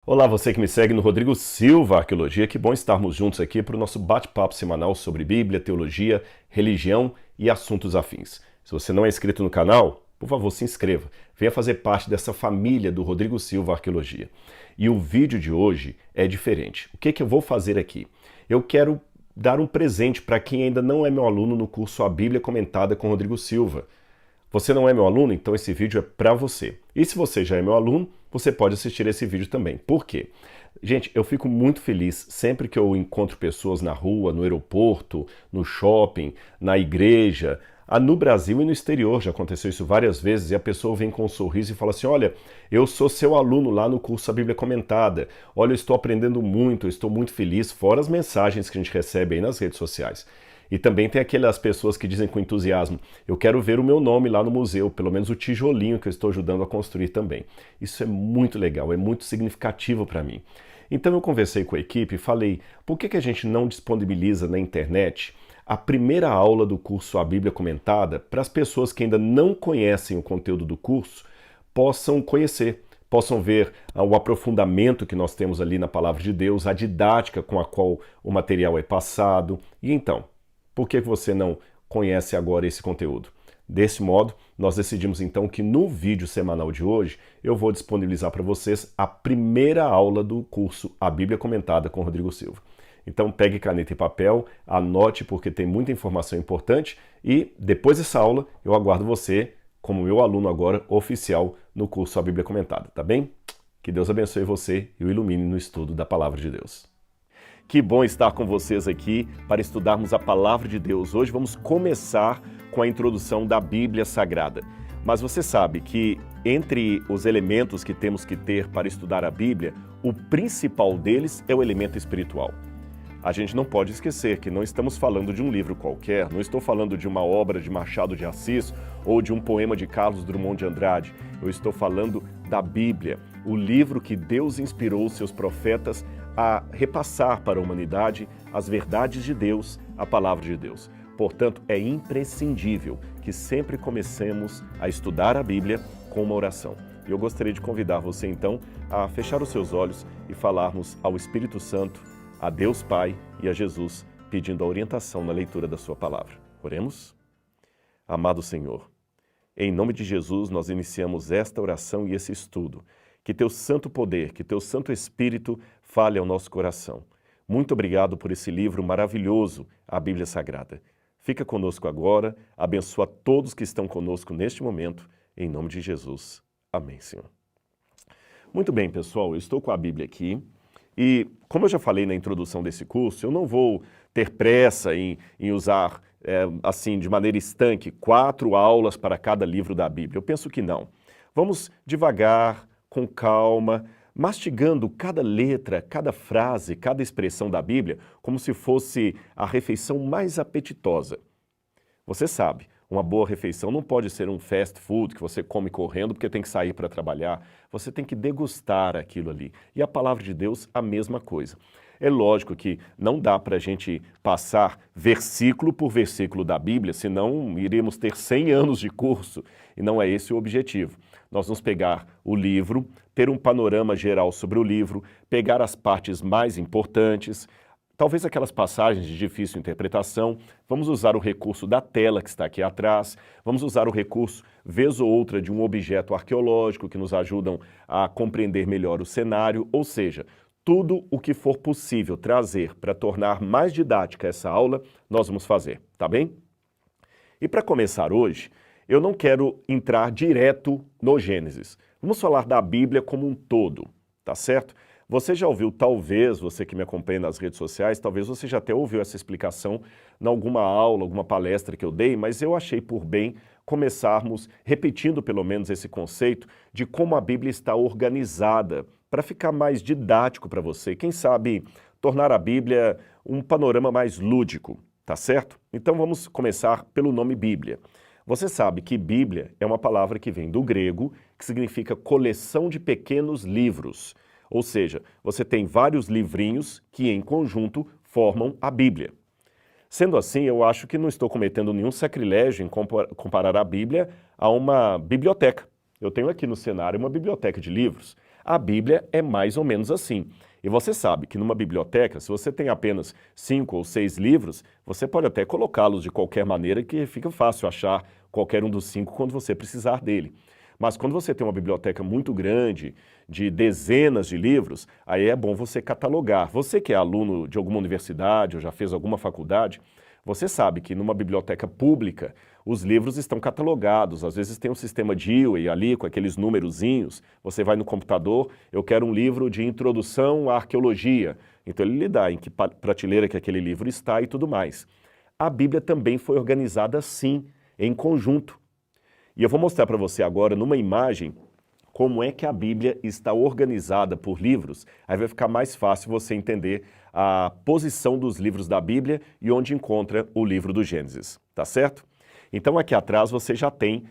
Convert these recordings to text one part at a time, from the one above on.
Olá, você que me segue no Rodrigo Silva Arqueologia, que bom estarmos juntos aqui para o nosso bate-papo semanal sobre Bíblia, teologia, religião e assuntos afins. Se você não é inscrito no canal, por favor, se inscreva. Venha fazer parte dessa família do Rodrigo Silva Arqueologia. E o vídeo de hoje é diferente. O que eu vou fazer aqui? Eu quero dar um presente para quem ainda não é meu aluno no curso A Bíblia Comentada com Rodrigo Silva. Você não é meu aluno? Então esse vídeo é para você. E se você já é meu aluno, você pode assistir esse vídeo também. Por quê? Gente, eu fico muito feliz sempre que eu encontro pessoas na rua, no aeroporto, no shopping, na igreja, no Brasil e no exterior. Já aconteceu isso várias vezes e a pessoa vem com um sorriso e fala assim: olha, eu sou seu aluno lá no curso A Bíblia Comentada. Olha, eu estou aprendendo muito, eu estou muito feliz, fora as mensagens que a gente recebe aí nas redes sociais. E também tem aquelas pessoas que dizem com entusiasmo: eu quero ver o meu nome lá no museu, pelo menos o tijolinho que eu estou ajudando a construir também. Isso é muito legal, é muito significativo para mim. Então eu conversei com a equipe e falei: por que a gente não disponibiliza na internet a primeira aula do curso A Bíblia Comentada para as pessoas que ainda não conhecem o conteúdo do curso possam conhecer? Possam ver o aprofundamento que nós temos ali na Palavra de Deus, a didática com a qual o material é passado. E então, por que você não conhece agora esse conteúdo? Desse modo, nós decidimos então que no vídeo semanal de hoje eu vou disponibilizar para vocês a primeira aula do curso A Bíblia Comentada com Rodrigo Silva. Então pegue caneta e papel, anote porque tem muita informação importante e depois dessa aula eu aguardo você como meu aluno agora oficial no curso A Bíblia Comentada, tá bem? Que Deus abençoe você e o ilumine no estudo da Palavra de Deus. Que bom estar com vocês aqui para estudarmos a Palavra de Deus. Hoje vamos começar com a introdução da Bíblia Sagrada. Mas você sabe que entre os elementos que temos que ter para estudar a Bíblia, o principal deles é o elemento espiritual. A gente não pode esquecer que não estamos falando de um livro qualquer, não estou falando de uma obra de Machado de Assis ou de um poema de Carlos Drummond de Andrade. Eu estou falando da Bíblia, o livro que Deus inspirou seus profetas a repassar para a humanidade as verdades de Deus, a palavra de Deus. Portanto, é imprescindível que sempre comecemos a estudar a Bíblia com uma oração. E eu gostaria de convidar você, então, a fechar os seus olhos e falarmos ao Espírito Santo, a Deus Pai e a Jesus, pedindo a orientação na leitura da sua palavra. Oremos? Amado Senhor, em nome de Jesus nós iniciamos esta oração e esse estudo. Que teu santo poder, que teu santo Espírito fale ao nosso coração. Muito obrigado por esse livro maravilhoso, a Bíblia Sagrada. Fica conosco agora, abençoa todos que estão conosco neste momento, em nome de Jesus. Amém, Senhor. Muito bem, pessoal, eu estou com a Bíblia aqui e, como eu já falei na introdução desse curso, eu não vou ter pressa em usar, assim, de maneira estanque, 4 aulas para cada livro da Bíblia. Eu penso que não. Vamos devagar, com calma, mastigando cada letra, cada frase, cada expressão da Bíblia, como se fosse a refeição mais apetitosa. Você sabe, uma boa refeição não pode ser um fast food que você come correndo porque tem que sair para trabalhar. Você tem que degustar aquilo ali. E a palavra de Deus, a mesma coisa. É lógico que não dá para a gente passar versículo por versículo da Bíblia, senão iremos ter 100 anos de curso, e não é esse o objetivo. Nós vamos pegar o livro, ter um panorama geral sobre o livro, pegar as partes mais importantes, talvez aquelas passagens de difícil interpretação, vamos usar o recurso da tela que está aqui atrás, vamos usar o recurso, vez ou outra, de um objeto arqueológico que nos ajudam a compreender melhor o cenário, ou seja, tudo o que for possível trazer para tornar mais didática essa aula, nós vamos fazer, tá bem? E para começar hoje, eu não quero entrar direto no Gênesis. Vamos falar da Bíblia como um todo, tá certo? Você já ouviu, talvez, você que me acompanha nas redes sociais, talvez você já até ouviu essa explicação em alguma aula, alguma palestra que eu dei, mas eu achei por bem começarmos repetindo pelo menos esse conceito de como a Bíblia está organizada, para ficar mais didático para você, quem sabe tornar a Bíblia um panorama mais lúdico, tá certo? Então vamos começar pelo nome Bíblia. Você sabe que Bíblia é uma palavra que vem do grego, que significa coleção de pequenos livros. Ou seja, você tem vários livrinhos que em conjunto formam a Bíblia. Sendo assim, eu acho que não estou cometendo nenhum sacrilégio em comparar a Bíblia a uma biblioteca. Eu tenho aqui no cenário uma biblioteca de livros. A Bíblia é mais ou menos assim. E você sabe que numa biblioteca, se você tem apenas 5 ou 6 livros, você pode até colocá-los de qualquer maneira que fica fácil achar qualquer um dos 5 quando você precisar dele. Mas quando você tem uma biblioteca muito grande, de dezenas de livros, aí é bom você catalogar. Você que é aluno de alguma universidade ou já fez alguma faculdade, você sabe que numa biblioteca pública os livros estão catalogados, às vezes tem um sistema Dewey ali com aqueles numerozinhos, você vai no computador, eu quero um livro de introdução à arqueologia, então ele lhe dá em que prateleira que aquele livro está e tudo mais. A Bíblia também foi organizada assim, em conjunto. E eu vou mostrar para você agora numa imagem como é que a Bíblia está organizada por livros, aí vai ficar mais fácil você entender a posição dos livros da Bíblia e onde encontra o livro do Gênesis, tá certo? Então aqui atrás você já tem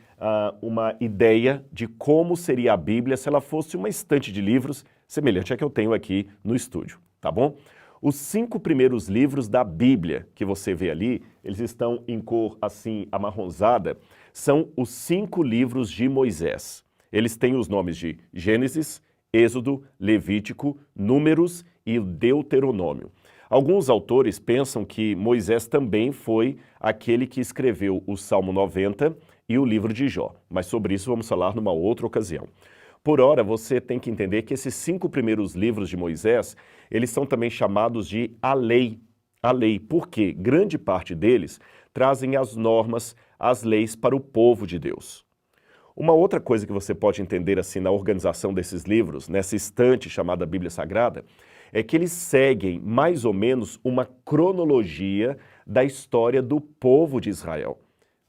uma ideia de como seria a Bíblia se ela fosse uma estante de livros, semelhante à que eu tenho aqui no estúdio, tá bom? Os 5 primeiros livros da Bíblia que você vê ali, eles estão em cor assim amarronzada, são os 5 livros de Moisés. Eles têm os nomes de Gênesis, Êxodo, Levítico, Números e Deuteronômio. Alguns autores pensam que Moisés também foi aquele que escreveu o Salmo 90 e o livro de Jó, mas sobre isso vamos falar numa outra ocasião. Por ora, você tem que entender que esses 5 primeiros livros de Moisés, eles são também chamados de a lei. A lei, porque grande parte deles trazem as normas, as leis para o povo de Deus. Uma outra coisa que você pode entender assim na organização desses livros, nessa estante chamada Bíblia Sagrada, é que eles seguem mais ou menos uma cronologia da história do povo de Israel.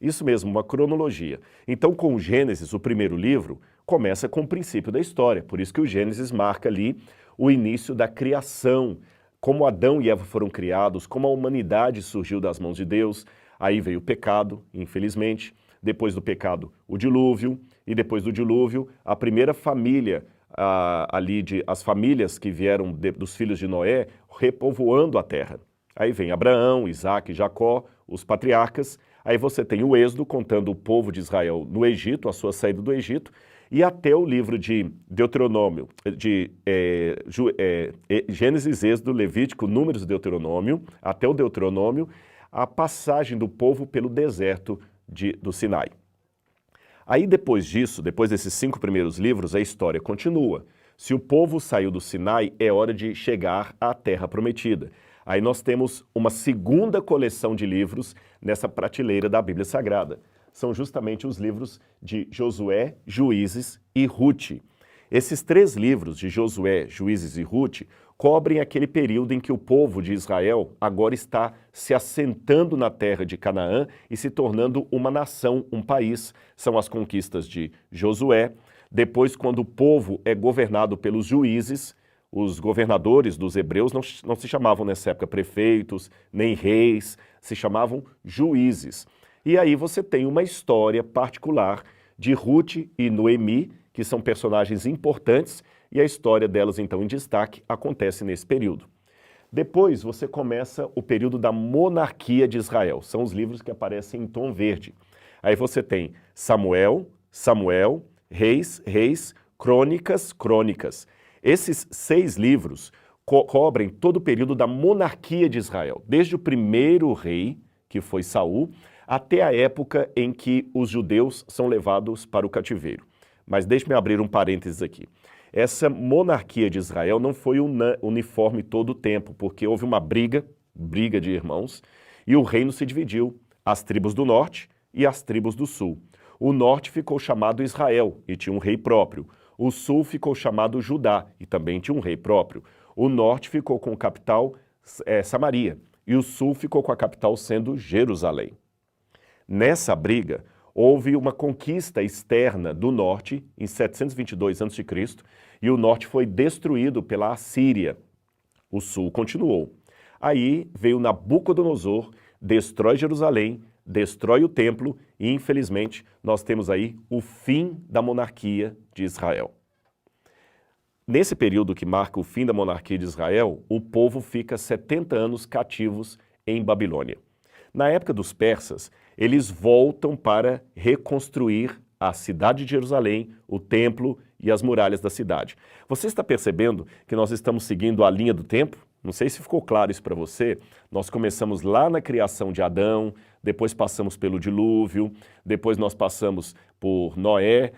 Isso mesmo, uma cronologia. Então, com o Gênesis, o primeiro livro, começa com o princípio da história. Por isso que o Gênesis marca ali o início da criação, como Adão e Eva foram criados, como a humanidade surgiu das mãos de Deus. Aí veio o pecado, infelizmente. Depois do pecado, o dilúvio, e depois do dilúvio, a primeira família, as famílias que vieram dos filhos de Noé, repovoando a terra. Aí vem Abraão, Isaac, Jacó, os patriarcas. Aí você tem o Êxodo, contando o povo de Israel no Egito, a sua saída do Egito, e até o livro de Deuteronômio, Gênesis, Êxodo, Levítico, Números e Deuteronômio, até o Deuteronômio, a passagem do povo pelo deserto do Sinai. Aí depois disso, depois desses 5 primeiros livros, a história continua. Se o povo saiu do Sinai, é hora de chegar à Terra Prometida. Aí nós temos uma segunda coleção de livros nessa prateleira da Bíblia Sagrada. São justamente os livros de Josué, Juízes e Rute. Esses 3 livros de Josué, Juízes e Rute cobrem aquele período em que o povo de Israel agora está se assentando na terra de Canaã e se tornando uma nação, um país. São as conquistas de Josué. Depois, quando o povo é governado pelos juízes, os governadores dos hebreus não se chamavam nessa época prefeitos, nem reis, se chamavam juízes. E aí você tem uma história particular de Rute e Noemi, que são personagens importantes, e a história delas, então, em destaque, acontece nesse período. Depois, você começa o período da monarquia de Israel. São os livros que aparecem em tom verde. Aí você tem Samuel, Reis, Crônicas. Esses 6 livros cobrem todo o período da monarquia de Israel, desde o primeiro rei, que foi Saul, até a época em que os judeus são levados para o cativeiro. Mas deixe-me abrir um parênteses aqui. Essa monarquia de Israel não foi uniforme todo o tempo, porque houve uma briga de irmãos, e o reino se dividiu, as tribos do norte e as tribos do sul. O norte ficou chamado Israel, e tinha um rei próprio. O sul ficou chamado Judá, e também tinha um rei próprio. O norte ficou com a capital Samaria, e o sul ficou com a capital sendo Jerusalém. Nessa briga, houve uma conquista externa do norte em 722 a.C. e o norte foi destruído pela Assíria. O sul continuou. Aí veio Nabucodonosor, destrói Jerusalém, destrói o templo e, infelizmente, nós temos aí o fim da monarquia de Israel. Nesse período que marca o fim da monarquia de Israel, o povo fica 70 anos cativos em Babilônia. Na época dos persas, eles voltam para reconstruir a cidade de Jerusalém, o templo e as muralhas da cidade. Você está percebendo que nós estamos seguindo a linha do tempo? Não sei se ficou claro isso para você. Nós começamos lá na criação de Adão, depois passamos pelo dilúvio, depois nós passamos por Noé,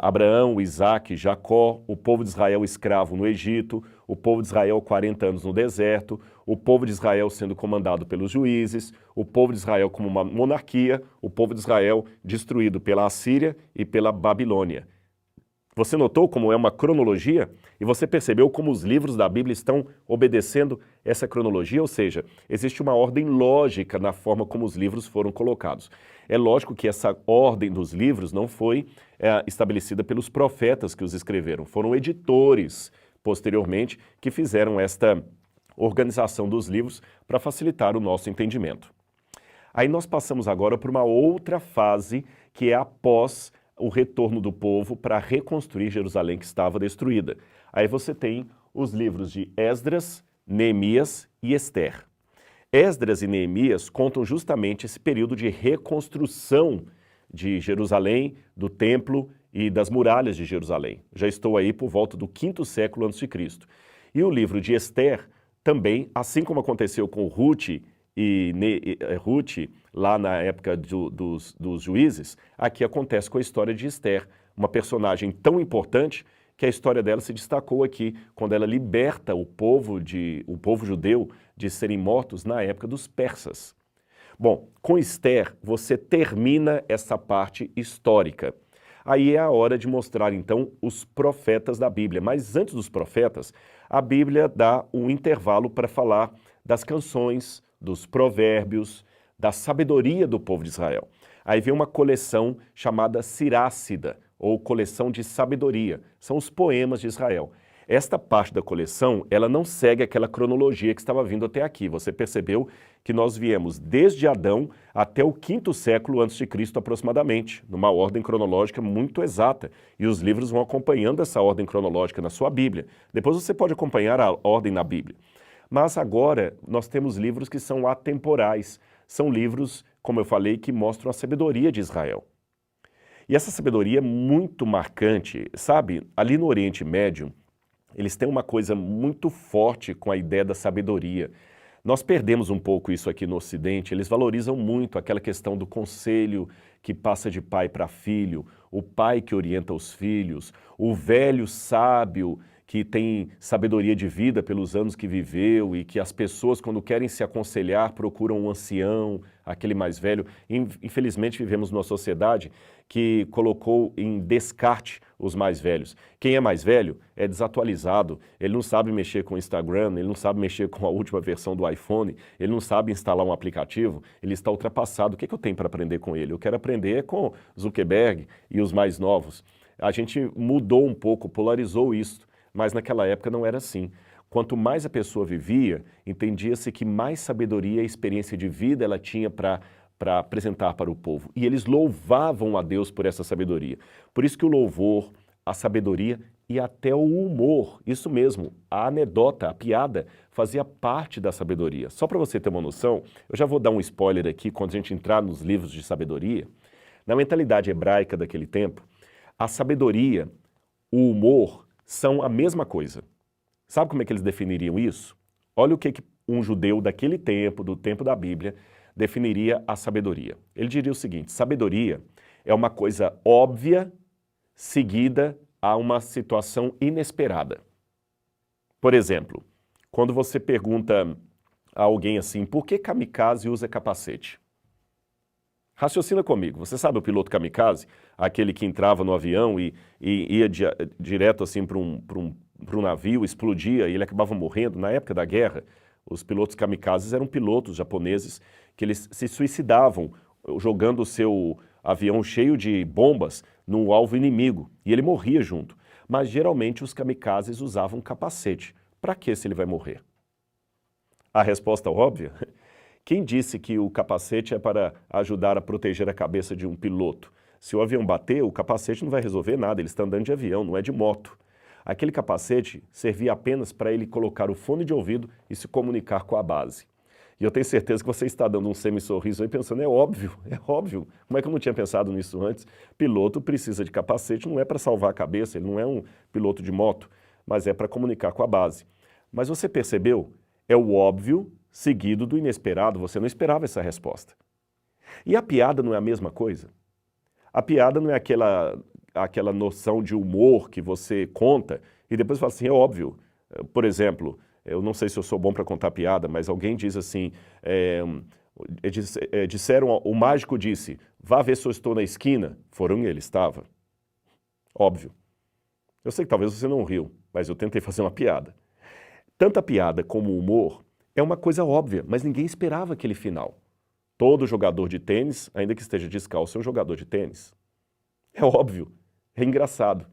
Abraão, Isaac, Jacó, o povo de Israel escravo no Egito, o povo de Israel 40 anos no deserto, o povo de Israel sendo comandado pelos juízes, o povo de Israel como uma monarquia, o povo de Israel destruído pela Assíria e pela Babilônia. Você notou como é uma cronologia? E você percebeu como os livros da Bíblia estão obedecendo essa cronologia? Ou seja, existe uma ordem lógica na forma como os livros foram colocados. É lógico que essa ordem dos livros não foi estabelecida pelos profetas que os escreveram. Foram editores, posteriormente, que fizeram esta organização dos livros para facilitar o nosso entendimento. Aí nós passamos agora para uma outra fase, que é após o retorno do povo para reconstruir Jerusalém que estava destruída. Aí você tem os livros de Esdras, Neemias e Ester. Esdras e Neemias contam justamente esse período de reconstrução de Jerusalém, do templo e das muralhas de Jerusalém. Já estou aí por volta do 5º século a.C. E o livro de Ester também, assim como aconteceu com Ruth lá na época dos juízes, aqui acontece com a história de Ester, uma personagem tão importante que a história dela se destacou aqui, quando ela liberta o povo judeu de serem mortos na época dos persas. Bom, com Ester você termina essa parte histórica. Aí é a hora de mostrar então os profetas da Bíblia, mas antes dos profetas, a Bíblia dá um intervalo para falar das canções, dos provérbios, da sabedoria do povo de Israel. Aí vem uma coleção chamada Sirácida, ou coleção de sabedoria. São os poemas de Israel. Esta parte da coleção, ela não segue aquela cronologia que estava vindo até aqui. Você percebeu que nós viemos desde Adão até o 5º século antes de Cristo aproximadamente, numa ordem cronológica muito exata. E os livros vão acompanhando essa ordem cronológica na sua Bíblia. Depois você pode acompanhar a ordem na Bíblia. Mas agora nós temos livros que são atemporais. São livros, como eu falei, que mostram a sabedoria de Israel. E essa sabedoria é muito marcante, sabe? Ali no Oriente Médio, eles têm uma coisa muito forte com a ideia da sabedoria. Nós perdemos um pouco isso aqui no Ocidente, eles valorizam muito aquela questão do conselho que passa de pai para filho, o pai que orienta os filhos, o velho sábio que tem sabedoria de vida pelos anos que viveu e que as pessoas, quando querem se aconselhar, procuram um ancião, aquele mais velho. Infelizmente, vivemos numa sociedade que colocou em descarte os mais velhos. Quem é mais velho é desatualizado, ele não sabe mexer com o Instagram, ele não sabe mexer com a última versão do iPhone, ele não sabe instalar um aplicativo, ele está ultrapassado. O que eu tenho para aprender com ele? Eu quero aprender com Zuckerberg e os mais novos. A gente mudou um pouco, polarizou isso. Mas naquela época não era assim. Quanto mais a pessoa vivia, entendia-se que mais sabedoria e experiência de vida ela tinha para apresentar para o povo. E eles louvavam a Deus por essa sabedoria. Por isso que o louvor, a sabedoria e até o humor, isso mesmo, a anedota, a piada, fazia parte da sabedoria. Só para você ter uma noção, eu já vou dar um spoiler aqui quando a gente entrar nos livros de sabedoria. Na mentalidade hebraica daquele tempo, a sabedoria, o humor, são a mesma coisa. Sabe como é que eles definiriam isso? Olha o que um judeu daquele tempo, do tempo da Bíblia, definiria a sabedoria. Ele diria o seguinte: sabedoria é uma coisa óbvia seguida a uma situação inesperada. Por exemplo, quando você pergunta a alguém assim, por que kamikaze usa capacete? Raciocina comigo, você sabe o piloto kamikaze? Aquele que entrava no avião e ia direto assim para um navio, explodia e ele acabava morrendo. Na época da guerra, os pilotos kamikazes eram pilotos japoneses que eles se suicidavam jogando o seu avião cheio de bombas no alvo inimigo e ele morria junto. Mas geralmente os kamikazes usavam capacete. Para que se ele vai morrer? A resposta óbvia? Quem disse que o capacete é para ajudar a proteger a cabeça de um piloto? Se o avião bater, o capacete não vai resolver nada, ele está andando de avião, não é de moto. Aquele capacete servia apenas para ele colocar o fone de ouvido e se comunicar com a base. E eu tenho certeza que você está dando um semi-sorriso aí pensando, é óbvio, é óbvio. Como é que eu não tinha pensado nisso antes? Piloto precisa de capacete, não é para salvar a cabeça, ele não é um piloto de moto, mas é para comunicar com a base. Mas você percebeu? É o óbvio seguido do inesperado, você não esperava essa resposta. E a piada não é a mesma coisa? A piada não é aquela noção de humor que você conta e depois fala assim, é óbvio. Por exemplo, eu não sei se eu sou bom para contar piada, mas alguém diz assim, disseram, o mágico disse, vá ver se eu estou na esquina. Foram e ele estava. Óbvio. Eu sei que talvez você não riu, mas eu tentei fazer uma piada. Tanto a piada como o humor é uma coisa óbvia, mas ninguém esperava aquele final. Todo jogador de tênis, ainda que esteja descalço, é um jogador de tênis. É óbvio, é engraçado,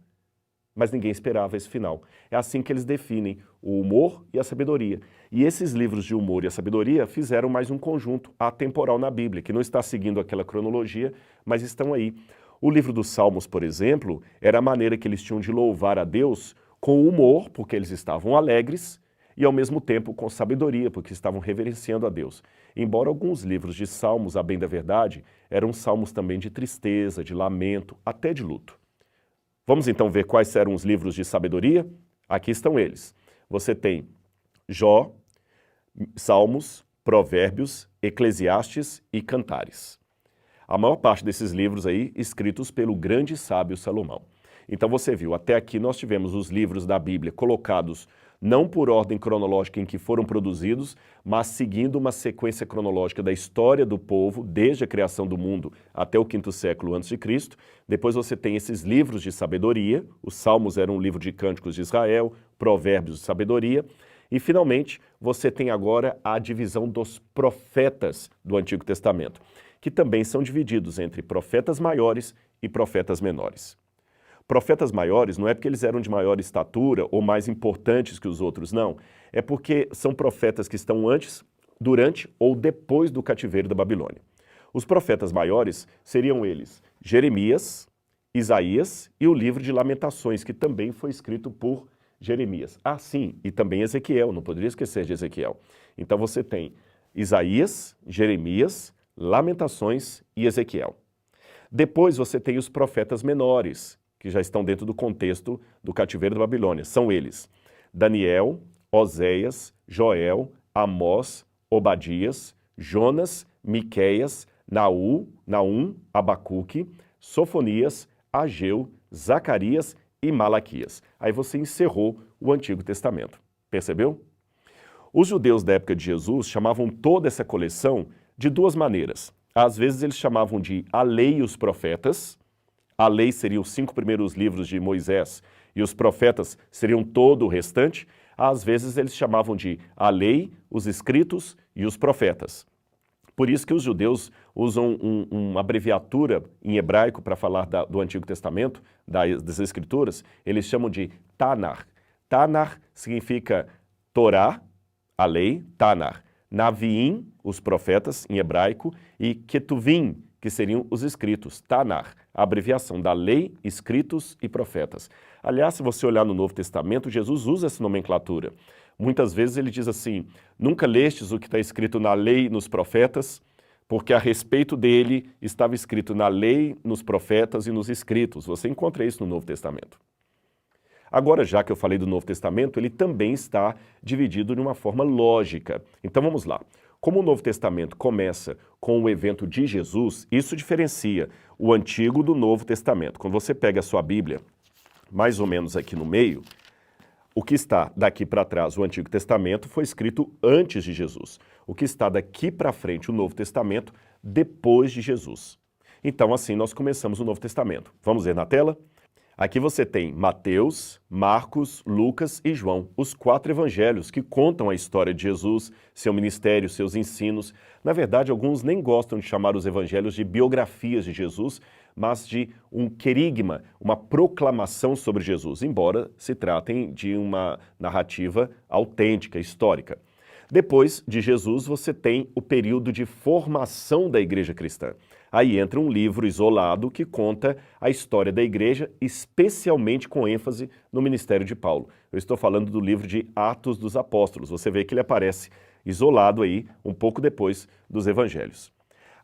mas ninguém esperava esse final. É assim que eles definem o humor e a sabedoria. E esses livros de humor e a sabedoria fizeram mais um conjunto atemporal na Bíblia, que não está seguindo aquela cronologia, mas estão aí. O livro dos Salmos, por exemplo, era a maneira que eles tinham de louvar a Deus com humor, porque eles estavam alegres, e ao mesmo tempo com sabedoria, porque estavam reverenciando a Deus. Embora alguns livros de salmos, a bem da verdade, eram salmos também de tristeza, de lamento, até de luto. Vamos então ver quais eram os livros de sabedoria? Aqui estão eles. Você tem Jó, Salmos, Provérbios, Eclesiastes e Cantares. A maior parte desses livros aí escritos pelo grande sábio Salomão. Então você viu, até aqui nós tivemos os livros da Bíblia colocados não por ordem cronológica em que foram produzidos, mas seguindo uma sequência cronológica da história do povo, desde a criação do mundo até o 5º século a.C. Depois você tem esses livros de sabedoria, os Salmos eram um livro de cânticos de Israel, Provérbios de sabedoria, e finalmente você tem agora a divisão dos profetas do Antigo Testamento, que também são divididos entre profetas maiores e profetas menores. Profetas maiores não é porque eles eram de maior estatura ou mais importantes que os outros, não. É porque são profetas que estão antes, durante ou depois do cativeiro da Babilônia. Os profetas maiores seriam eles Jeremias, Isaías e o livro de Lamentações, que também foi escrito por Jeremias. Ah, sim, e também Ezequiel, não poderia esquecer de Ezequiel. Então você tem Isaías, Jeremias, Lamentações e Ezequiel. Depois você tem os profetas menores, que já estão dentro do contexto do cativeiro da Babilônia. São eles: Daniel, Oséias, Joel, Amós, Obadias, Jonas, Miqueias, Naum, Abacuque, Sofonias, Ageu, Zacarias e Malaquias. Aí você encerrou o Antigo Testamento. Percebeu? Os judeus da época de Jesus chamavam toda essa coleção de duas maneiras. Às vezes eles chamavam de a lei e os profetas. A lei seria os 5 primeiros livros de Moisés e os profetas seriam todo o restante. Às vezes eles chamavam de a lei, os escritos e os profetas. Por isso que os judeus usam uma abreviatura em hebraico para falar do Antigo Testamento, das Escrituras. Eles chamam de Tanar. Tanar significa Torá, a lei, Tanar. Naviim, os profetas em hebraico, e Ketuvim, que seriam os escritos, Tanar, a abreviação da lei, escritos e profetas. Aliás, se você olhar no Novo Testamento, Jesus usa essa nomenclatura. Muitas vezes ele diz assim, nunca lestes o que está escrito na lei e nos profetas, porque a respeito dele estava escrito na lei, nos profetas e nos escritos. Você encontra isso no Novo Testamento. Agora, já que eu falei do Novo Testamento, ele também está dividido de uma forma lógica. Então vamos lá. Como o Novo Testamento começa com o evento de Jesus, isso diferencia o Antigo do Novo Testamento. Quando você pega a sua Bíblia, mais ou menos aqui no meio, o que está daqui para trás, o Antigo Testamento, foi escrito antes de Jesus. O que está daqui para frente, o Novo Testamento, depois de Jesus. Então, assim, nós começamos o Novo Testamento. Vamos ver na tela? Aqui você tem Mateus, Marcos, Lucas e João, os 4 evangelhos que contam a história de Jesus, seu ministério, seus ensinos. Na verdade, alguns nem gostam de chamar os evangelhos de biografias de Jesus, mas de um querigma, uma proclamação sobre Jesus, embora se tratem de uma narrativa autêntica, histórica. Depois de Jesus, você tem o período de formação da igreja cristã. Aí entra um livro isolado que conta a história da igreja, especialmente com ênfase no ministério de Paulo. Eu estou falando do livro de Atos dos Apóstolos. Você vê que ele aparece isolado aí um pouco depois dos evangelhos.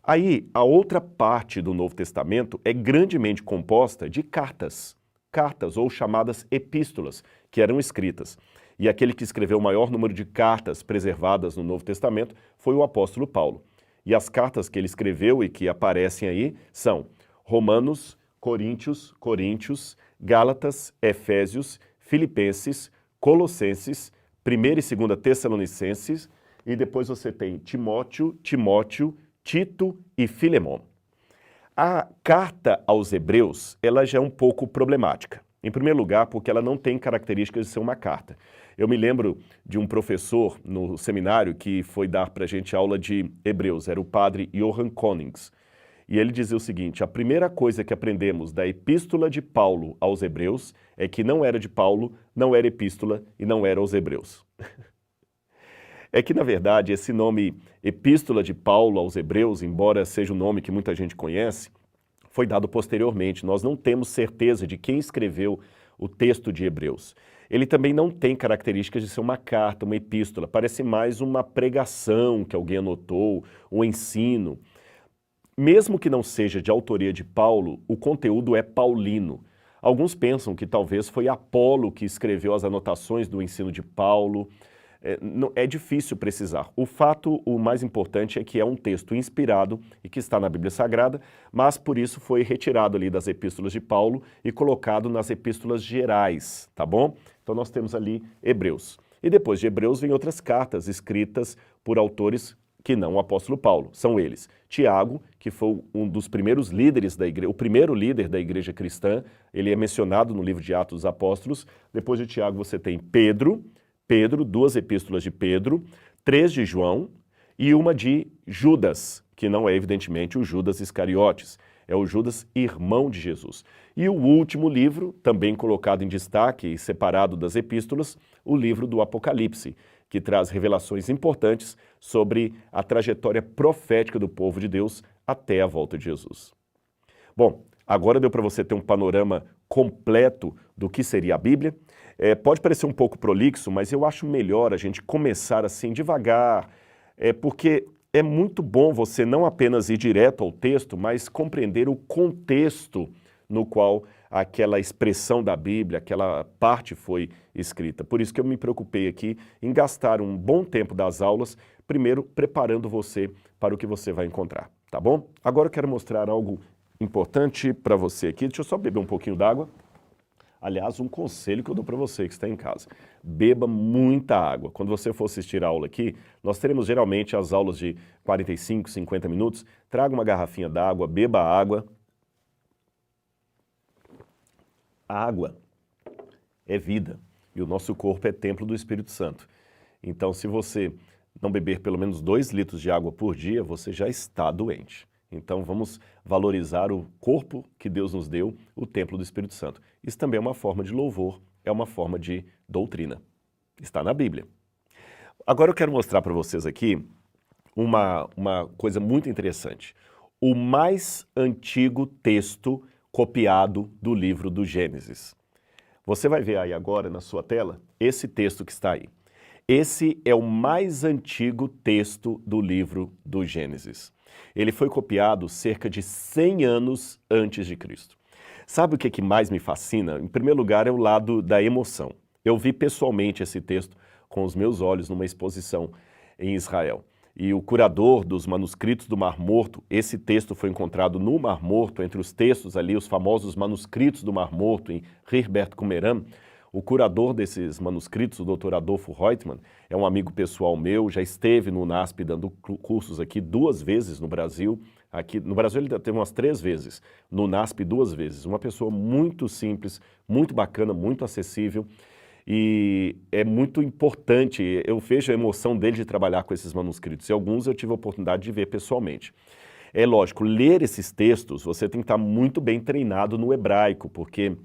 Aí, a outra parte do Novo Testamento é grandemente composta de cartas, cartas ou chamadas epístolas, que eram escritas. E aquele que escreveu o maior número de cartas preservadas no Novo Testamento foi o apóstolo Paulo. E as cartas que ele escreveu e que aparecem aí são Romanos, Coríntios, Gálatas, Efésios, Filipenses, Colossenses, 1ª e 2ª Tessalonicenses, e depois você tem Timóteo, Tito e Filemon. A carta aos Hebreus, ela já é um pouco problemática. Em primeiro lugar, porque ela não tem características de ser uma carta. Eu me lembro de um professor no seminário que foi dar para a gente aula de Hebreus, era o padre Johann Konings. E ele dizia o seguinte: a primeira coisa que aprendemos da epístola de Paulo aos Hebreus é que não era de Paulo, não era epístola e não era aos Hebreus. É que, na verdade, esse nome Epístola de Paulo aos Hebreus, embora seja um nome que muita gente conhece, foi dado posteriormente. Nós não temos certeza de quem escreveu o texto de Hebreus. Ele também não tem características de ser uma carta, uma epístola. Parece mais uma pregação que alguém anotou, um ensino. Mesmo que não seja de autoria de Paulo, o conteúdo é paulino. Alguns pensam que talvez foi Apolo que escreveu as anotações do ensino de Paulo. É difícil precisar. O mais importante é que é um texto inspirado e que está na Bíblia Sagrada, mas por isso foi retirado ali das epístolas de Paulo e colocado nas epístolas gerais, tá bom? Então nós temos ali Hebreus. E depois de Hebreus vem outras cartas escritas por autores que não o apóstolo Paulo. São eles: Tiago, que foi um dos primeiros líderes da igreja, o primeiro líder da igreja cristã, ele é mencionado no livro de Atos dos Apóstolos. Depois de Tiago você tem Pedro, 2 epístolas de Pedro, 3 de João e uma de Judas, que não é evidentemente o Judas Iscariotes, é o Judas irmão de Jesus. E o último livro, também colocado em destaque e separado das epístolas, o livro do Apocalipse, que traz revelações importantes sobre a trajetória profética do povo de Deus até a volta de Jesus. Bom, agora deu para você ter um panorama completo do que seria a Bíblia. Pode parecer um pouco prolixo, mas eu acho melhor a gente começar assim devagar, porque é muito bom você não apenas ir direto ao texto, mas compreender o contexto no qual aquela expressão da Bíblia, aquela parte foi escrita. Por isso que eu me preocupei aqui em gastar um bom tempo das aulas, primeiro preparando você para o que você vai encontrar, tá bom? Agora eu quero mostrar algo importante para você aqui. Deixa eu só beber um pouquinho d'água. Aliás, um conselho que eu dou para você que está em casa: beba muita água. Quando você for assistir a aula aqui, nós teremos geralmente as aulas de 45, 50 minutos. Traga uma garrafinha d'água, beba água. A água é vida e o nosso corpo é templo do Espírito Santo. Então, se você não beber pelo menos 2 litros de água por dia, você já está doente. Então vamos valorizar o corpo que Deus nos deu, o templo do Espírito Santo. Isso também é uma forma de louvor, é uma forma de doutrina. Está na Bíblia. Agora eu quero mostrar para vocês aqui uma coisa muito interessante. O mais antigo texto copiado do livro do Gênesis. Você vai ver aí agora na sua tela esse texto que está aí. Esse é o mais antigo texto do livro do Gênesis. Ele foi copiado cerca de 100 anos antes de Cristo. Sabe o que mais me fascina? Em primeiro lugar é o lado da emoção. Eu vi pessoalmente esse texto com os meus olhos numa exposição em Israel. E o curador dos manuscritos do Mar Morto, esse texto foi encontrado no Mar Morto, entre os textos ali, os famosos manuscritos do Mar Morto, em Herbert Qumran. O curador desses manuscritos, o Dr. Adolfo Reutemann, é um amigo pessoal meu, já esteve no UNASP dando cursos aqui 2 vezes no Brasil. Aqui no Brasil ele teve umas 3 vezes, no UNASP 2 vezes. Uma pessoa muito simples, muito bacana, muito acessível. E é muito importante, eu vejo a emoção dele de trabalhar com esses manuscritos. E alguns eu tive a oportunidade de ver pessoalmente. É lógico, ler esses textos, você tem que estar muito bem treinado no hebraico, porque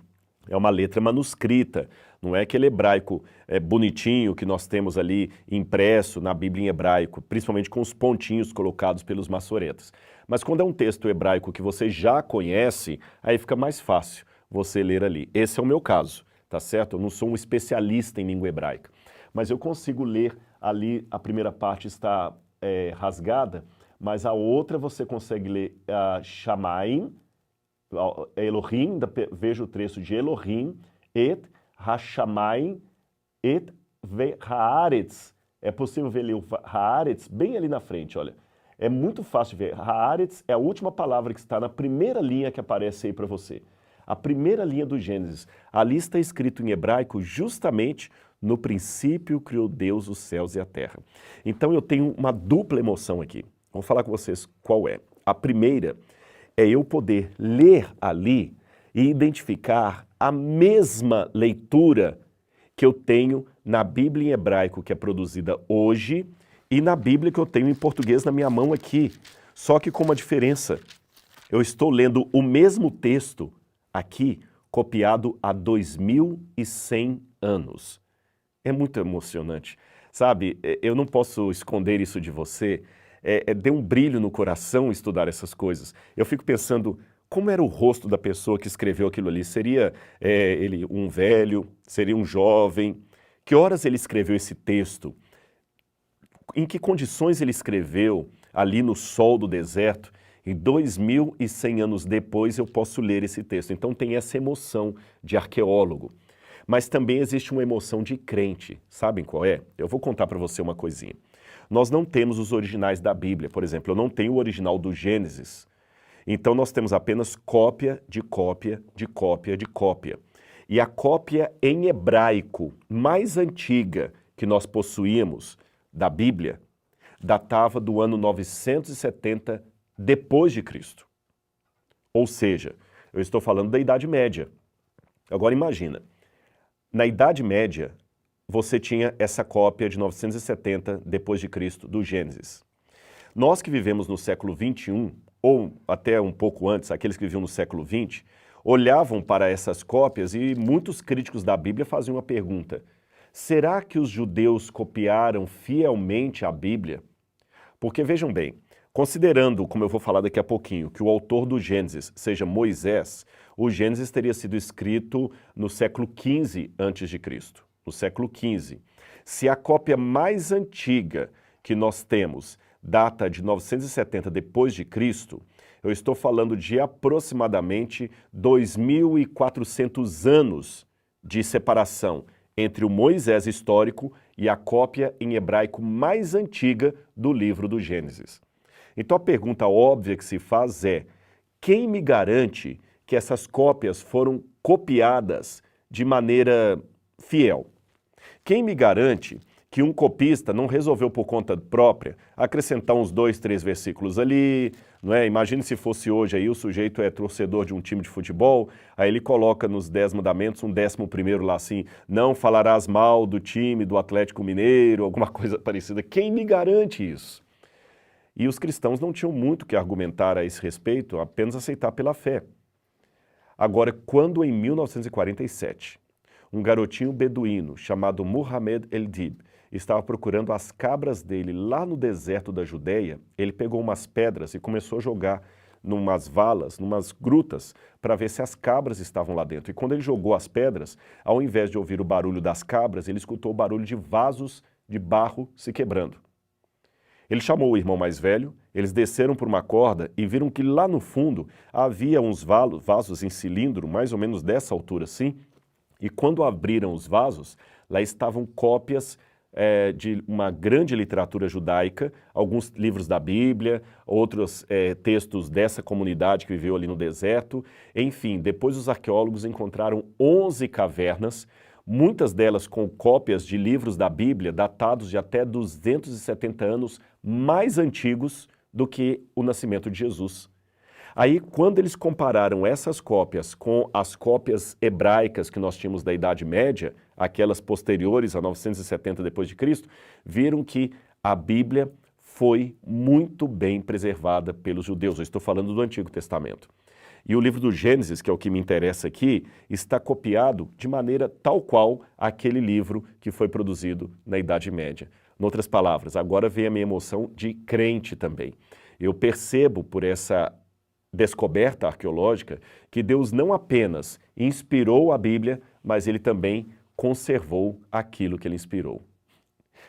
é uma letra manuscrita, não é aquele hebraico bonitinho que nós temos ali impresso na Bíblia em hebraico, principalmente com os pontinhos colocados pelos maçoretas. Mas quando é um texto hebraico que você já conhece, aí fica mais fácil você ler ali. Esse é o meu caso, tá certo? Eu não sou um especialista em língua hebraica. mas eu consigo ler ali, a primeira parte está rasgada, mas a outra você consegue ler Shamayim, Elohim, veja o trecho de Elohim, et Hashamayim, et Haaretz. É possível ver ali o Haaretz bem ali na frente, olha. É muito fácil de ver. Haaretz é a última palavra que está na primeira linha que aparece aí para você. A primeira linha do Gênesis. Ali está escrito em hebraico justamente: no princípio criou Deus os céus e a terra. Então eu tenho uma dupla emoção aqui. Vou falar com vocês qual é. A primeira é eu poder ler ali e identificar a mesma leitura que eu tenho na Bíblia em hebraico que é produzida hoje e na Bíblia que eu tenho em português na minha mão aqui. Só que com uma diferença. Eu estou lendo o mesmo texto aqui, copiado há 2100 anos. É muito emocionante. Sabe, eu não posso esconder isso de você. Deu um brilho no coração estudar essas coisas. Eu fico pensando, como era o rosto da pessoa que escreveu aquilo ali? Seria ele um velho? Seria um jovem? Que horas ele escreveu esse texto? Em que condições ele escreveu ali no sol do deserto? E 2100 anos depois eu posso ler esse texto. Então tem essa emoção de arqueólogo. Mas também existe uma emoção de crente. Sabem qual é? Eu vou contar para você uma coisinha. Nós não temos os originais da Bíblia. Por exemplo, eu não tenho o original do Gênesis. Então nós temos apenas cópia de cópia de cópia de cópia. E a cópia em hebraico mais antiga que nós possuímos da Bíblia datava do ano 970 depois de Cristo. Ou seja, eu estou falando da Idade Média. Agora imagina, na Idade Média você tinha essa cópia de 970 depois de Cristo do Gênesis. Nós que vivemos no século 21, ou até um pouco antes, aqueles que viviam no século 20, olhavam para essas cópias e muitos críticos da Bíblia faziam uma pergunta: será que os judeus copiaram fielmente a Bíblia? Porque vejam bem, considerando, como eu vou falar daqui a pouquinho, que o autor do Gênesis seja Moisés, o Gênesis teria sido escrito no século XV a.C., no século XV. Se a cópia mais antiga que nós temos data de 970 depois de Cristo, eu estou falando de aproximadamente 2.400 anos de separação entre o Moisés histórico e a cópia em hebraico mais antiga do livro do Gênesis. Então a pergunta óbvia que se faz é: quem me garante que essas cópias foram copiadas de maneira fiel? Quem me garante que um copista não resolveu por conta própria acrescentar uns 2, 3 versículos ali, não é? Imagine se fosse hoje aí, o sujeito é torcedor de um time de futebol, aí ele coloca nos 10 mandamentos um 11º lá assim: não falarás mal do time do Atlético Mineiro, alguma coisa parecida. Quem me garante isso? E os cristãos não tinham muito que argumentar a esse respeito, apenas aceitar pela fé. Agora, quando em 1947, um garotinho beduíno chamado Muhammad El-Dib estava procurando as cabras dele lá no deserto da Judéia, ele pegou umas pedras e começou a jogar numas valas, numas grutas, para ver se as cabras estavam lá dentro. E quando ele jogou as pedras, ao invés de ouvir o barulho das cabras, ele escutou o barulho de vasos de barro se quebrando. Ele chamou o irmão mais velho, eles desceram por uma corda e viram que lá no fundo havia uns vasos em cilindro, mais ou menos dessa altura assim, e quando abriram os vasos, lá estavam cópias de uma grande literatura judaica, alguns livros da Bíblia, outros textos dessa comunidade que viveu ali no deserto. Enfim, depois os arqueólogos encontraram 11 cavernas, muitas delas com cópias de livros da Bíblia datados de até 270 anos mais antigos do que o nascimento de Jesus. Aí, quando eles compararam essas cópias com as cópias hebraicas que nós tínhamos da Idade Média, aquelas posteriores a 970 depois de Cristo, viram que a Bíblia foi muito bem preservada pelos judeus. Eu estou falando do Antigo Testamento. E o livro do Gênesis, que é o que me interessa aqui, está copiado de maneira tal qual aquele livro que foi produzido na Idade Média. Em outras palavras, agora vem a minha emoção de crente também. Eu percebo por essa descoberta arqueológica que Deus não apenas inspirou a Bíblia, mas Ele também conservou aquilo que Ele inspirou.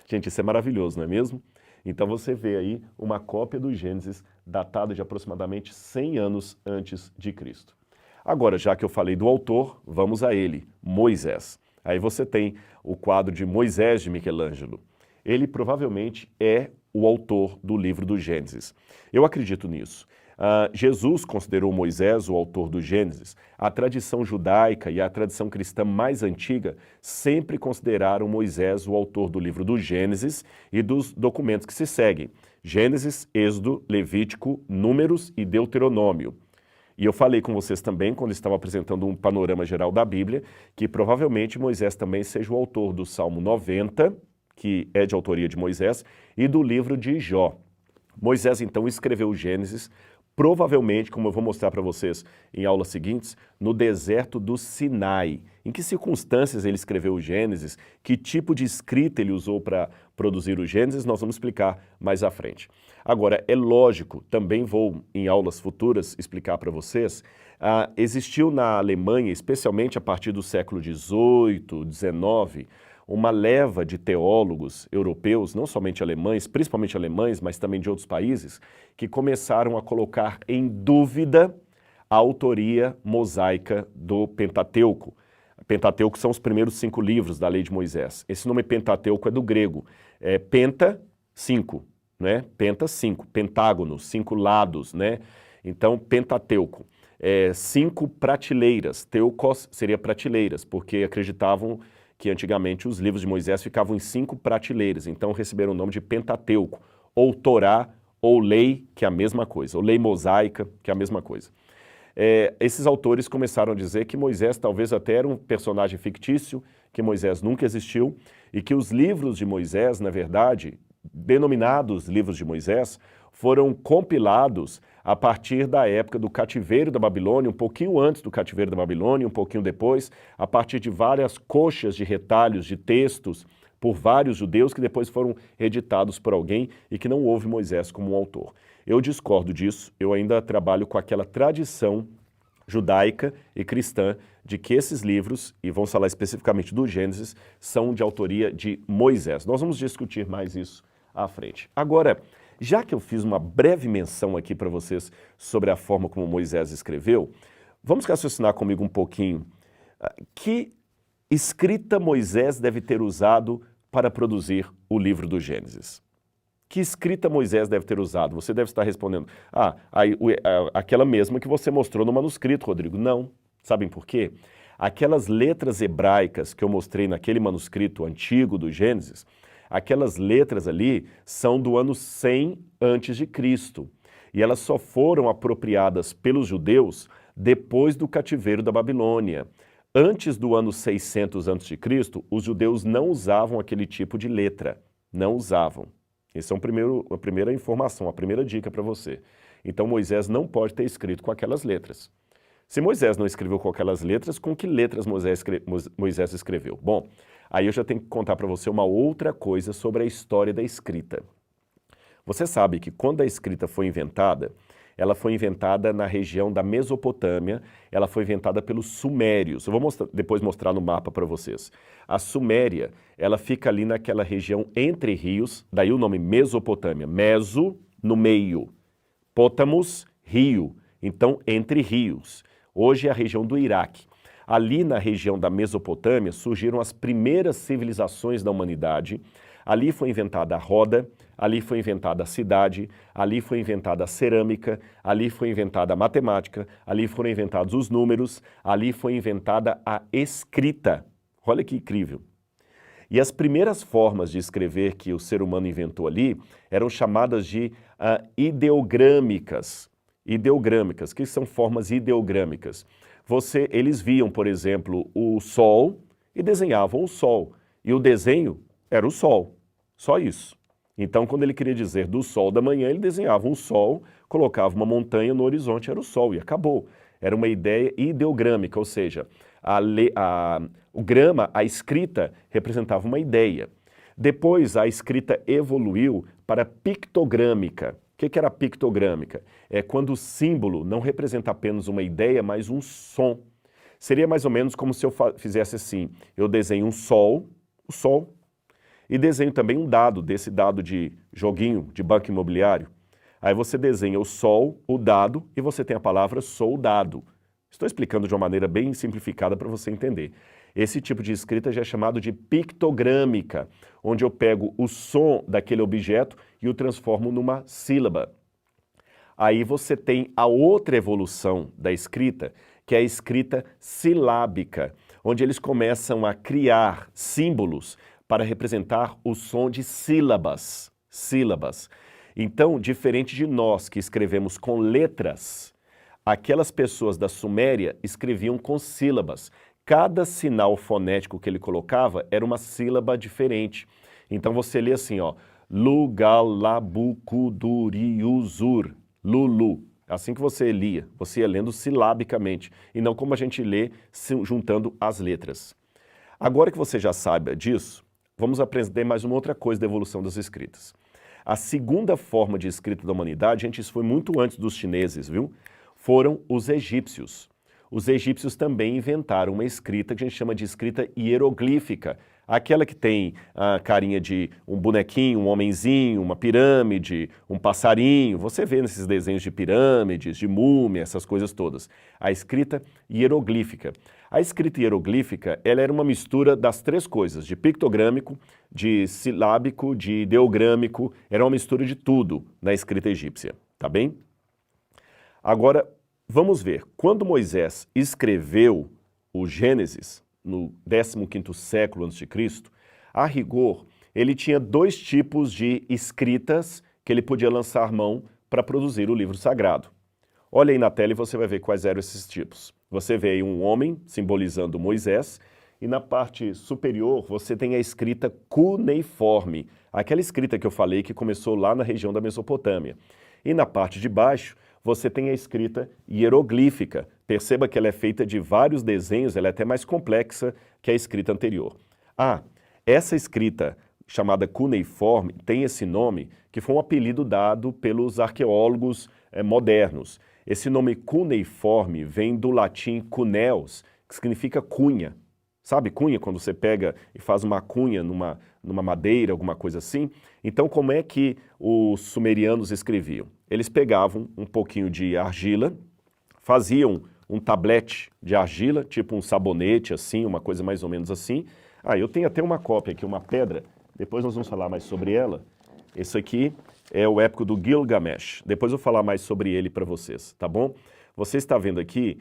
Gente, isso é maravilhoso, não é mesmo? Então você vê aí uma cópia do Gênesis datada de aproximadamente 100 anos antes de Cristo. Agora, já que eu falei do autor, vamos a ele, Moisés. Aí você tem o quadro de Moisés de Michelangelo. Ele provavelmente é o autor do livro do Gênesis. Eu acredito nisso. Jesus considerou Moisés o autor do Gênesis. A tradição judaica e a tradição cristã mais antiga sempre consideraram Moisés o autor do livro do Gênesis e dos documentos que se seguem. Gênesis, Êxodo, Levítico, Números e Deuteronômio. E eu falei com vocês também, quando estava apresentando um panorama geral da Bíblia, que provavelmente Moisés também seja o autor do Salmo 90, que é de autoria de Moisés, e do livro de Jó. Moisés, então, escreveu o Gênesis, provavelmente, como eu vou mostrar para vocês em aulas seguintes, no deserto do Sinai. Em que circunstâncias ele escreveu o Gênesis, que tipo de escrita ele usou para produzir o Gênesis, nós vamos explicar mais à frente. Agora, é lógico, também vou em aulas futuras explicar para vocês, existiu na Alemanha, especialmente a partir do século XVIII, XIX, uma leva de teólogos europeus, não somente alemães, principalmente alemães, mas também de outros países, que começaram a colocar em dúvida a autoria mosaica do Pentateuco. Pentateuco são os primeiros 5 livros da lei de Moisés. Esse nome Pentateuco é do grego. Penta, 5, né? Penta, 5. Pentágono, 5 lados, né? Então, Pentateuco. 5 prateleiras. Teukos seria prateleiras, porque acreditavam que antigamente os livros de Moisés ficavam em 5 prateleiras, então receberam o nome de Pentateuco, ou Torá, ou lei, que é a mesma coisa, ou lei mosaica, que é a mesma coisa. Esses autores começaram a dizer que Moisés talvez até era um personagem fictício, que Moisés nunca existiu, e que os livros de Moisés, na verdade, denominados livros de Moisés, foram compilados a partir da época do cativeiro da Babilônia, um pouquinho antes do cativeiro da Babilônia, um pouquinho depois, a partir de várias coxas de retalhos de textos por vários judeus que depois foram editados por alguém e que não houve Moisés como um autor. Eu discordo disso, eu ainda trabalho com aquela tradição judaica e cristã de que esses livros, e vamos falar especificamente do Gênesis, são de autoria de Moisés. Nós vamos discutir mais isso à frente. Agora, já que eu fiz uma breve menção aqui para vocês sobre a forma como Moisés escreveu, vamos raciocinar comigo um pouquinho. Que escrita Moisés deve ter usado para produzir o livro do Gênesis? Que escrita Moisés deve ter usado? Você deve estar respondendo, aquela mesma que você mostrou no manuscrito, Rodrigo. Não. Sabem por quê? Aquelas letras hebraicas que eu mostrei naquele manuscrito antigo do Gênesis, aquelas letras ali são do ano 100 a.C. e elas só foram apropriadas pelos judeus depois do cativeiro da Babilônia. Antes do ano 600 a.C., os judeus não usavam aquele tipo de letra, não usavam. Essa é a primeira informação, a primeira dica para você. Então Moisés não pode ter escrito com aquelas letras. Se Moisés não escreveu com aquelas letras, com que letras Moisés escreveu? Bom, aí eu já tenho que contar para você uma outra coisa sobre a história da escrita. Você sabe que quando a escrita foi inventada, ela foi inventada na região da Mesopotâmia, ela foi inventada pelos sumérios. Eu vou depois mostrar no mapa para vocês. A Suméria, ela fica ali naquela região entre rios, daí o nome Mesopotâmia. Meso, no meio. Potamos, rio. Então, entre rios. Hoje é a região do Iraque. Ali na região da Mesopotâmia surgiram as primeiras civilizações da humanidade. Ali foi inventada a roda, ali foi inventada a cidade, ali foi inventada a cerâmica, ali foi inventada a matemática, ali foram inventados os números, ali foi inventada a escrita. Olha que incrível. E as primeiras formas de escrever que o ser humano inventou ali eram chamadas de ideogrâmicas. Ideogrâmicas, que são formas ideogrâmicas. Eles viam, por exemplo, o sol e desenhavam o sol. E o desenho era o sol, só isso. Então, quando ele queria dizer do sol da manhã, ele desenhava um sol, colocava uma montanha no horizonte, era o sol, e acabou. Era uma ideia ideogrâmica, ou seja, o grama, a escrita, representava uma ideia. Depois, a escrita evoluiu para pictogrâmica. O que era pictogrâmica? É quando o símbolo não representa apenas uma ideia, mas um som. Seria mais ou menos como se eu fizesse assim, eu desenho um sol, o sol, E desenho também um dado, desse dado de joguinho de banco imobiliário. Aí você desenha o sol, o dado, e você tem a palavra soldado. Estou explicando de uma maneira bem simplificada para você entender. Esse tipo de escrita já é chamado de pictogrâmica, onde eu pego o som daquele objeto e o transformo numa sílaba. Aí você tem a outra evolução da escrita, que é a escrita silábica, onde eles começam a criar símbolos para representar o som de sílabas. Sílabas. Então, diferente de nós que escrevemos com letras, aquelas pessoas da Suméria escreviam com sílabas. Cada sinal fonético que ele colocava era uma sílaba diferente. Então você lê assim, ó, Lugalabukuduriuzur, Lulu. Assim que você lia, você ia lendo silabicamente, e não como a gente lê juntando as letras. Agora que você já sabe disso, vamos aprender mais uma outra coisa da evolução das escritas. A segunda forma de escrita da humanidade, gente, isso foi muito antes dos chineses, viu? Foram os egípcios. Os egípcios também inventaram uma escrita que a gente chama de escrita hieroglífica, aquela que tem a carinha de um bonequinho, um homenzinho, uma pirâmide, um passarinho. Você vê nesses desenhos de pirâmides, de múmia, essas coisas todas. A escrita hieroglífica. A escrita hieroglífica, ela era uma mistura das três coisas, de pictogrâmico, de silábico, de ideogrâmico, era uma mistura de tudo na escrita egípcia, tá bem? Agora, vamos ver, quando Moisés escreveu o Gênesis, no 15º século a.C., a rigor, ele tinha dois tipos de escritas que ele podia lançar mão para produzir o livro sagrado. Olha aí na tela e você vai ver quais eram esses tipos. Você vê aí um homem simbolizando Moisés, e na parte superior você tem a escrita cuneiforme, aquela escrita que eu falei que começou lá na região da Mesopotâmia. E na parte de baixo você tem a escrita hieroglífica. Perceba que ela é feita de vários desenhos, ela é até mais complexa que a escrita anterior. Essa escrita chamada cuneiforme tem esse nome que foi um apelido dado pelos arqueólogos modernos. Esse nome cuneiforme vem do latim cuneus, que significa cunha. Sabe cunha, quando você pega e faz uma cunha numa madeira, alguma coisa assim? Então, como é que os sumerianos escreviam? Eles pegavam um pouquinho de argila, faziam um tablete de argila, tipo um sabonete, assim, uma coisa mais ou menos assim. Eu tenho até uma cópia aqui, uma pedra, depois nós vamos falar mais sobre ela. Esse aqui é o épico do Gilgamesh. Depois eu vou falar mais sobre ele para vocês, tá bom? Você está vendo aqui,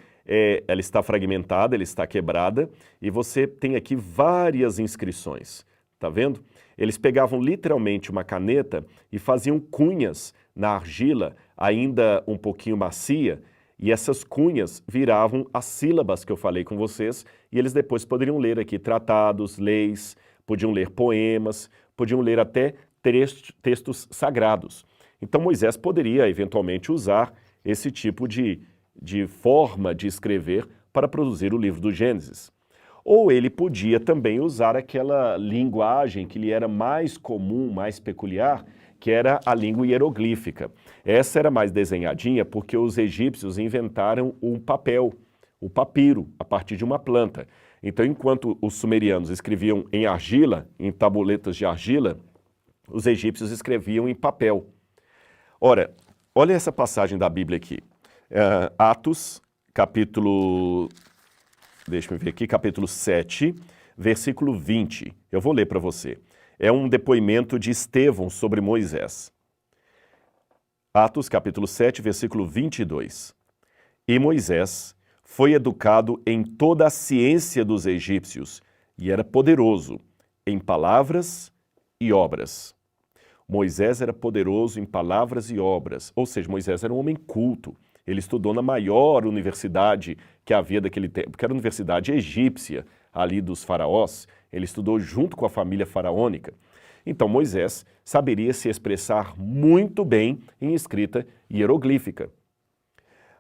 ela está fragmentada, ela está quebrada, e você tem aqui várias inscrições, tá vendo? Eles pegavam literalmente uma caneta e faziam cunhas na argila, ainda um pouquinho macia, e essas cunhas viravam as sílabas que eu falei com vocês, e eles depois poderiam ler aqui tratados, leis, podiam ler poemas, podiam ler até textos sagrados. Então Moisés poderia eventualmente usar esse tipo de forma de escrever para produzir o livro do Gênesis. Ou ele podia também usar aquela linguagem que lhe era mais comum, mais peculiar, que era a língua hieroglífica. Essa era mais desenhadinha porque os egípcios inventaram o papel, o papiro, a partir de uma planta. Então, enquanto os sumerianos escreviam em argila, em tabuletas de argila, os egípcios escreviam em papel. Ora, olha essa passagem da Bíblia aqui. Atos, capítulo 7, versículo 20. Eu vou ler para você. É um depoimento de Estevão sobre Moisés. Atos, capítulo 7, versículo 22. E Moisés foi educado em toda a ciência dos egípcios e era poderoso em palavras e obras. Moisés era poderoso em palavras e obras, ou seja, Moisés era um homem culto. Ele estudou na maior universidade que havia daquele tempo, que era a universidade egípcia, ali dos faraós. Ele estudou junto com a família faraônica. Então Moisés saberia se expressar muito bem em escrita hieroglífica.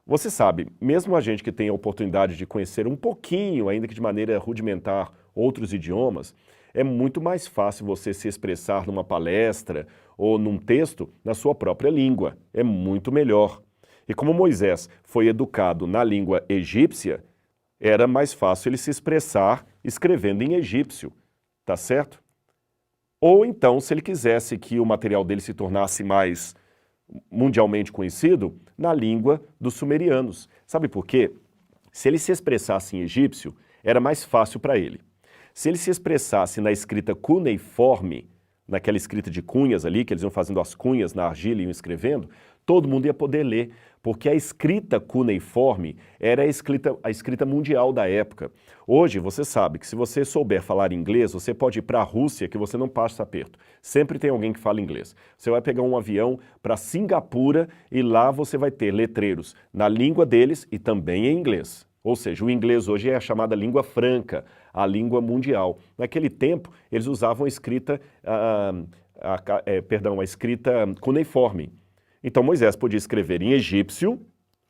Você sabe, mesmo a gente que tem a oportunidade de conhecer um pouquinho, ainda que de maneira rudimentar, outros idiomas, é muito mais fácil você se expressar numa palestra ou num texto na sua própria língua. É muito melhor. E como Moisés foi educado na língua egípcia, era mais fácil ele se expressar escrevendo em egípcio, tá certo? Ou então, se ele quisesse que o material dele se tornasse mais mundialmente conhecido, na língua dos sumerianos. Sabe por quê? Se ele se expressasse em egípcio, era mais fácil para ele. Se ele se expressasse na escrita cuneiforme, naquela escrita de cunhas ali, que eles iam fazendo as cunhas na argila e iam escrevendo, todo mundo ia poder ler, porque a escrita cuneiforme era a escrita mundial da época. Hoje, você sabe que se você souber falar inglês, você pode ir para a Rússia que você não passa aperto. Sempre tem alguém que fala inglês. Você vai pegar um avião para Singapura e lá você vai ter letreiros na língua deles e também em inglês. Ou seja, o inglês hoje é a chamada língua franca, a língua mundial. Naquele tempo, eles usavam a escrita, a escrita cuneiforme. Então Moisés podia escrever em egípcio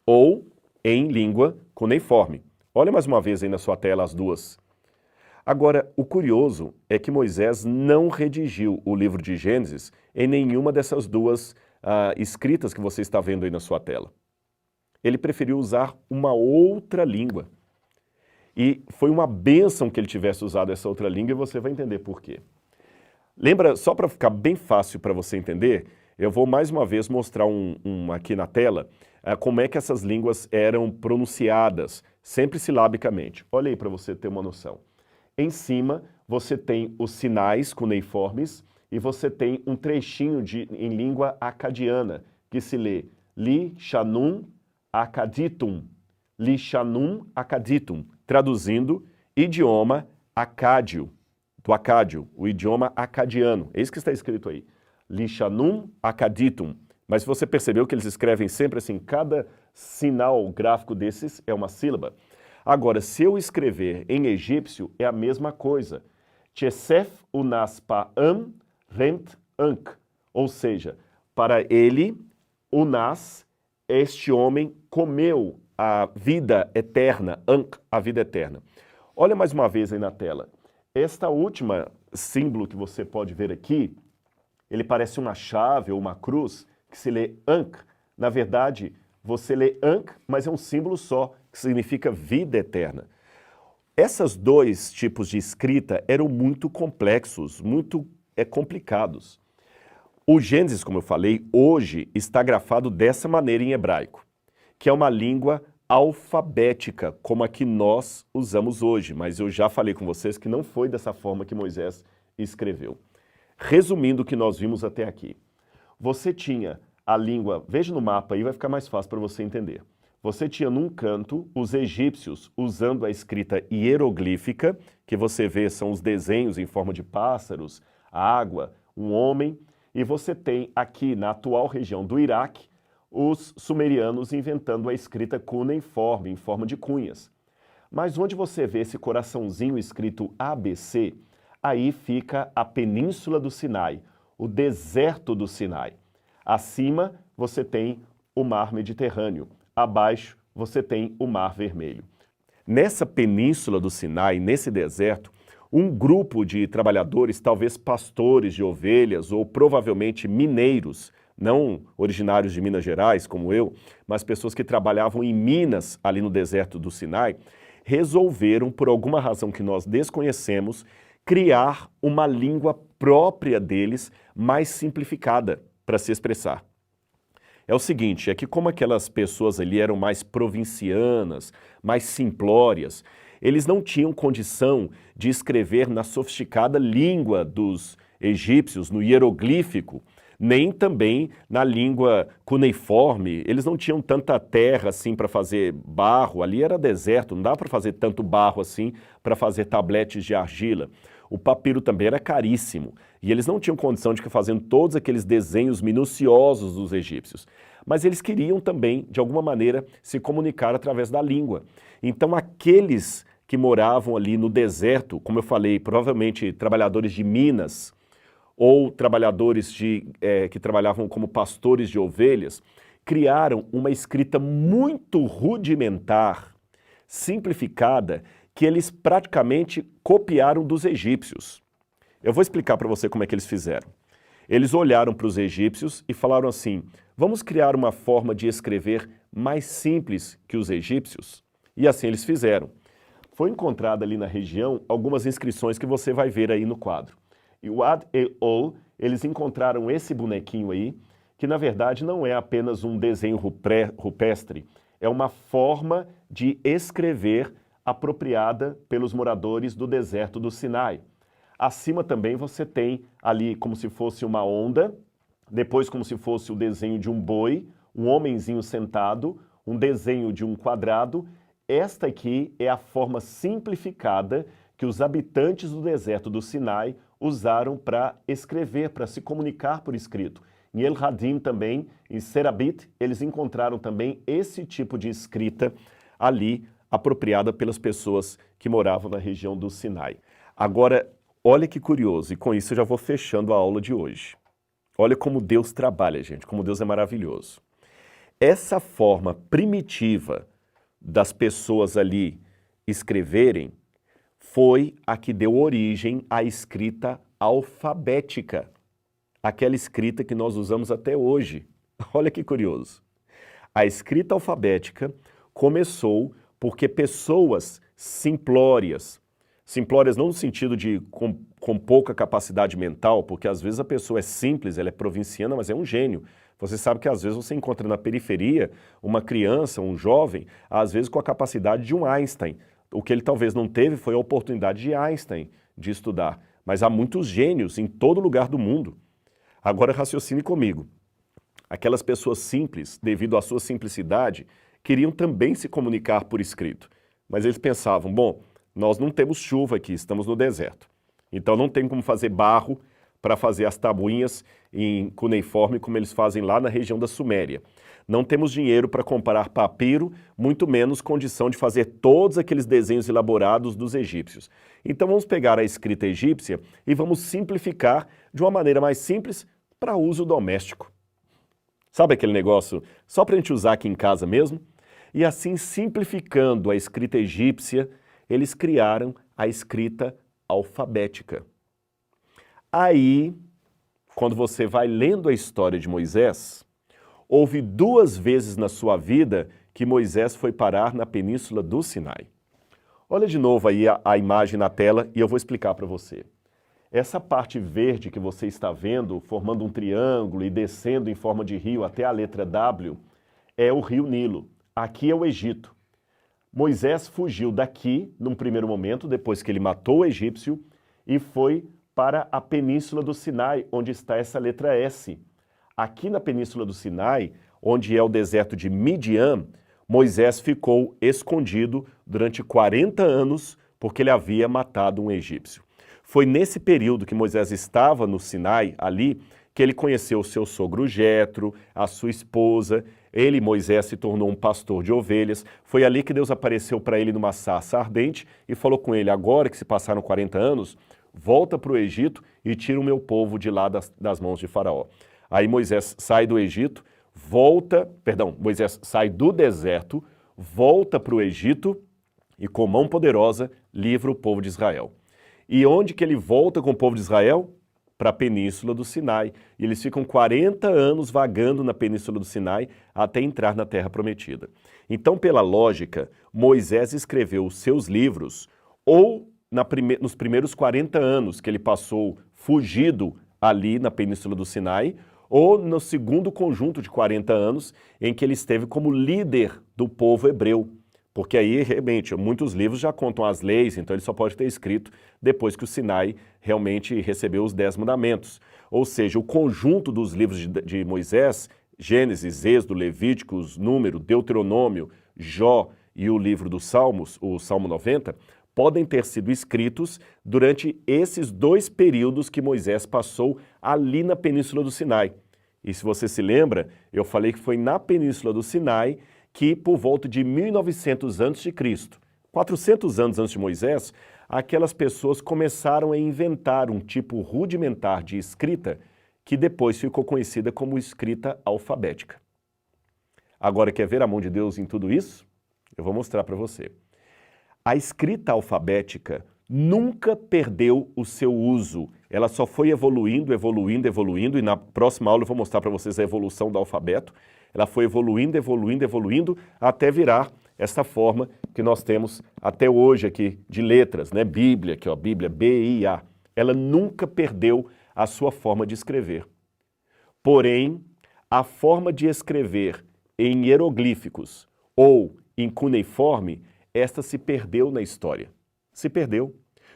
ou em língua cuneiforme. Olha mais uma vez aí na sua tela as duas. Agora, o curioso é que Moisés não redigiu o livro de Gênesis em nenhuma dessas duas escritas que você está vendo aí na sua tela. Ele preferiu usar uma outra língua. E foi uma bênção que ele tivesse usado essa outra língua e você vai entender por quê. Lembra, só para ficar bem fácil para você entender, eu vou mais uma vez mostrar aqui na tela como é que essas línguas eram pronunciadas, sempre silabicamente. Olha aí para você ter uma noção. Em cima você tem os sinais cuneiformes e você tem um trechinho em língua acadiana, que se lê Li Shanum Acaditum. Li Shanum Acaditum, traduzindo idioma acádio, do acádio, o idioma acadiano. É isso que está escrito aí. Li Shanum Acaditum. Mas se você percebeu que eles escrevem sempre assim, cada sinal gráfico desses é uma sílaba. Agora, se eu escrever em egípcio, é a mesma coisa. Chesef unas pa'am rent ank. Ou seja, para ele, unas, este homem comeu a vida eterna, ank, a vida eterna. Olha mais uma vez aí na tela. Esta última símbolo que você pode ver aqui, ele parece uma chave ou uma cruz que se lê Ankh. Na verdade, você lê Ankh, mas é um símbolo só, que significa vida eterna. Esses dois tipos de escrita eram muito complexos, muito complicados. O Gênesis, como eu falei, hoje está grafado dessa maneira em hebraico, que é uma língua alfabética, como a que nós usamos hoje, mas eu já falei com vocês que não foi dessa forma que Moisés escreveu. Resumindo o que nós vimos até aqui, você tinha a língua, veja no mapa aí, vai ficar mais fácil para você entender. Você tinha num canto os egípcios usando a escrita hieroglífica, que você vê são os desenhos em forma de pássaros, água, um homem, e você tem aqui na atual região do Iraque, os sumerianos inventando a escrita cuneiforme, em forma de cunhas. Mas onde você vê esse coraçãozinho escrito ABC, aí fica a Península do Sinai, o deserto do Sinai. Acima você tem o Mar Mediterrâneo, abaixo você tem o Mar Vermelho. Nessa Península do Sinai, nesse deserto, um grupo de trabalhadores, talvez pastores de ovelhas ou provavelmente mineiros, não originários de Minas Gerais, como eu, mas pessoas que trabalhavam em minas ali no deserto do Sinai, resolveram, por alguma razão que nós desconhecemos, criar uma língua própria deles, mais simplificada para se expressar. É o seguinte, é que como aquelas pessoas ali eram mais provincianas, mais simplórias, eles não tinham condição de escrever na sofisticada língua dos egípcios, no hieroglífico, nem também na língua cuneiforme. Eles não tinham tanta terra assim para fazer barro, ali era deserto, não dá para fazer tanto barro assim para fazer tabletes de argila. O papiro também era caríssimo e eles não tinham condição de ficar fazendo todos aqueles desenhos minuciosos dos egípcios. Mas eles queriam também, de alguma maneira, se comunicar através da língua. Então aqueles que moravam ali no deserto, como eu falei, provavelmente trabalhadores de minas, ou trabalhadores que trabalhavam como pastores de ovelhas, criaram uma escrita muito rudimentar, simplificada, que eles praticamente copiaram dos egípcios. Eu vou explicar para você como é que eles fizeram. Eles olharam para os egípcios e falaram assim, vamos criar uma forma de escrever mais simples que os egípcios? E assim eles fizeram. Foi encontrada ali na região algumas inscrições que você vai ver aí no quadro. Wad e Ol, eles encontraram esse bonequinho aí, que na verdade não é apenas um desenho rupestre, é uma forma de escrever apropriada pelos moradores do deserto do Sinai. Acima também você tem ali como se fosse uma onda, depois como se fosse o desenho de um boi, um homenzinho sentado, um desenho de um quadrado. Esta aqui é a forma simplificada que os habitantes do deserto do Sinai usaram para escrever, para se comunicar por escrito. Em El Hadim também, em Serabit, eles encontraram também esse tipo de escrita ali, apropriada pelas pessoas que moravam na região do Sinai. Agora, olha que curioso, e com isso eu já vou fechando a aula de hoje. Olha como Deus trabalha, gente, como Deus é maravilhoso. Essa forma primitiva das pessoas ali escreverem foi a que deu origem à escrita alfabética. Aquela escrita que nós usamos até hoje. Olha que curioso. A escrita alfabética começou porque pessoas simplórias não no sentido de com pouca capacidade mental, porque às vezes a pessoa é simples, ela é provinciana, mas é um gênio. Você sabe que às vezes você encontra na periferia uma criança, um jovem, às vezes com a capacidade de um Einstein. O que ele talvez não teve foi a oportunidade de Einstein de estudar. Mas há muitos gênios em todo lugar do mundo. Agora raciocine comigo. Aquelas pessoas simples, devido à sua simplicidade, queriam também se comunicar por escrito. Mas eles pensavam, bom, nós não temos chuva aqui, estamos no deserto. Então não tem como fazer barro para fazer as tabuinhas em cuneiforme como eles fazem lá na região da Suméria. Não temos dinheiro para comprar papiro, muito menos condição de fazer todos aqueles desenhos elaborados dos egípcios. Então vamos pegar a escrita egípcia e vamos simplificar de uma maneira mais simples para uso doméstico. Sabe aquele negócio só para a gente usar aqui em casa mesmo? E assim, simplificando a escrita egípcia, eles criaram a escrita alfabética. Aí, quando você vai lendo a história de Moisés, houve 2 vezes na sua vida que Moisés foi parar na península do Sinai. Olha de novo aí a imagem na tela e eu vou explicar para você. Essa parte verde que você está vendo, formando um triângulo e descendo em forma de rio até a letra W, é o rio Nilo. Aqui é o Egito. Moisés fugiu daqui, num primeiro momento, depois que ele matou o egípcio, e foi para a península do Sinai, onde está essa letra S. Aqui na península do Sinai, onde é o deserto de Midian, Moisés ficou escondido durante 40 anos porque ele havia matado um egípcio. Foi nesse período que Moisés estava no Sinai, ali, que ele conheceu o seu sogro Jetro, a sua esposa. Ele, Moisés, se tornou um pastor de ovelhas. Foi ali que Deus apareceu para ele numa sarça ardente e falou com ele, agora que se passaram 40 anos, volta para o Egito e tira o meu povo de lá das mãos de Faraó. Aí Moisés sai do Egito, Moisés sai do deserto, volta para o Egito e com mão poderosa livra o povo de Israel. E onde que ele volta com o povo de Israel? Para a península do Sinai. E eles ficam 40 anos vagando na península do Sinai até entrar na Terra Prometida. Então, pela lógica, Moisés escreveu os seus livros ou nos primeiros 40 anos que ele passou fugido ali na península do Sinai, ou no segundo conjunto de 40 anos em que ele esteve como líder do povo hebreu. Porque aí, realmente, muitos livros já contam as leis, então ele só pode ter escrito depois que o Sinai realmente recebeu os 10 mandamentos. Ou seja, o conjunto dos livros de Moisés, Gênesis, Êxodo, Levíticos, Número, Deuteronômio, Jó e o livro dos Salmos, o Salmo 90, podem ter sido escritos durante esses 2 períodos que Moisés passou ali na Península do Sinai. E se você se lembra, eu falei que foi na Península do Sinai que por volta de 1900 a.C., 400 anos antes de Moisés, aquelas pessoas começaram a inventar um tipo rudimentar de escrita que depois ficou conhecida como escrita alfabética. Agora, quer ver a mão de Deus em tudo isso? Eu vou mostrar para você. A escrita alfabética nunca perdeu o seu uso. Ela só foi evoluindo, e na próxima aula eu vou mostrar para vocês a evolução do alfabeto. Ela foi evoluindo, até virar essa forma que nós temos até hoje aqui de letras, né? Bíblia, aqui ó, Bíblia, B-I-A. ela nunca perdeu a sua forma de escrever. Porém, a forma de escrever em hieroglíficos ou em cuneiforme, esta se perdeu na história. Se perdeu.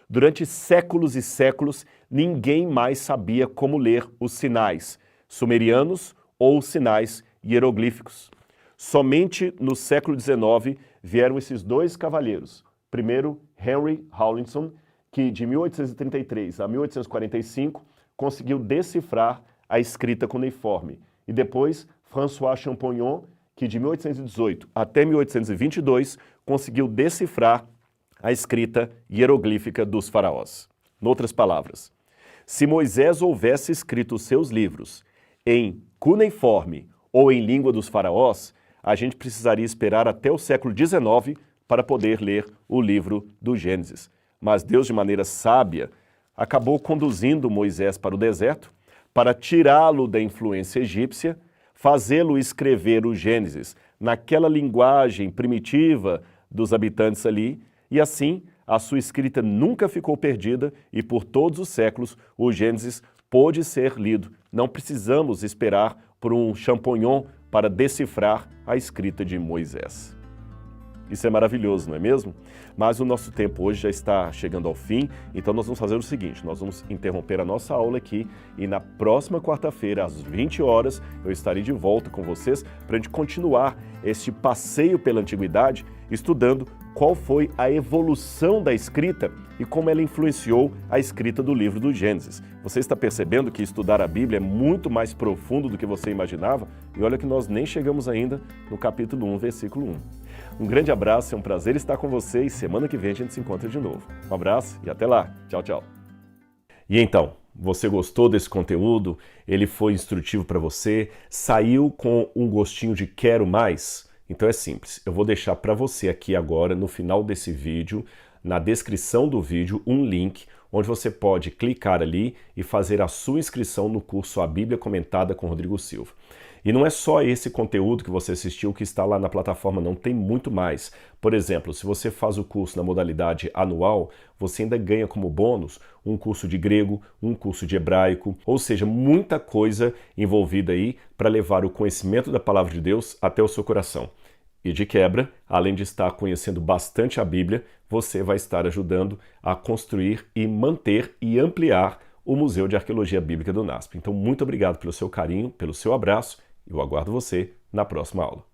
Durante séculos e séculos, ninguém mais sabia como ler os sinais sumerianos ou os sinais hieroglíficos. Somente no século XIX vieram esses dois cavalheiros. Primeiro, Henry Rawlinson, que de 1833 a 1845 conseguiu decifrar a escrita cuneiforme. E depois, François Champollion, que de 1818 até 1822 conseguiu decifrar a escrita hieroglífica dos faraós. Em outras palavras, se Moisés houvesse escrito os seus livros em cuneiforme ou em língua dos faraós, a gente precisaria esperar até o século XIX para poder ler o livro do Gênesis. Mas Deus, de maneira sábia, acabou conduzindo Moisés para o deserto para tirá-lo da influência egípcia, fazê-lo escrever o Gênesis naquela linguagem primitiva dos habitantes ali, e assim a sua escrita nunca ficou perdida e por todos os séculos o Gênesis pôde ser lido. Não precisamos esperar por um Champollion para decifrar a escrita de Moisés. Isso é maravilhoso, não é mesmo? Mas o nosso tempo hoje já está chegando ao fim, então nós vamos fazer o seguinte, nós vamos interromper a nossa aula aqui e na próxima quarta-feira, às 20 horas, eu estarei de volta com vocês para a gente continuar este passeio pela antiguidade, estudando qual foi a evolução da escrita e como ela influenciou a escrita do livro do Gênesis. Você está percebendo que estudar a Bíblia é muito mais profundo do que você imaginava? E olha que nós nem chegamos ainda no capítulo 1, versículo 1. Um grande abraço, é um prazer estar com você e semana que vem a gente se encontra de novo. Um abraço e até lá. Tchau, tchau. E então, você gostou desse conteúdo? Ele foi instrutivo para você? Saiu com um gostinho de quero mais? Então é simples, eu vou deixar para você aqui agora, no final desse vídeo, na descrição do vídeo, um link onde você pode clicar ali e fazer a sua inscrição no curso A Bíblia Comentada com Rodrigo Silva. E não é só esse conteúdo que você assistiu que está lá na plataforma, não, tem muito mais. Por exemplo, se você faz o curso na modalidade anual, você ainda ganha como bônus um curso de grego, um curso de hebraico, ou seja, muita coisa envolvida aí para levar o conhecimento da palavra de Deus até o seu coração. E de quebra, além de estar conhecendo bastante a Bíblia, você vai estar ajudando a construir e manter e ampliar o Museu de Arqueologia Bíblica do NASP. Então, muito obrigado pelo seu carinho, pelo seu abraço. Eu aguardo você na próxima aula.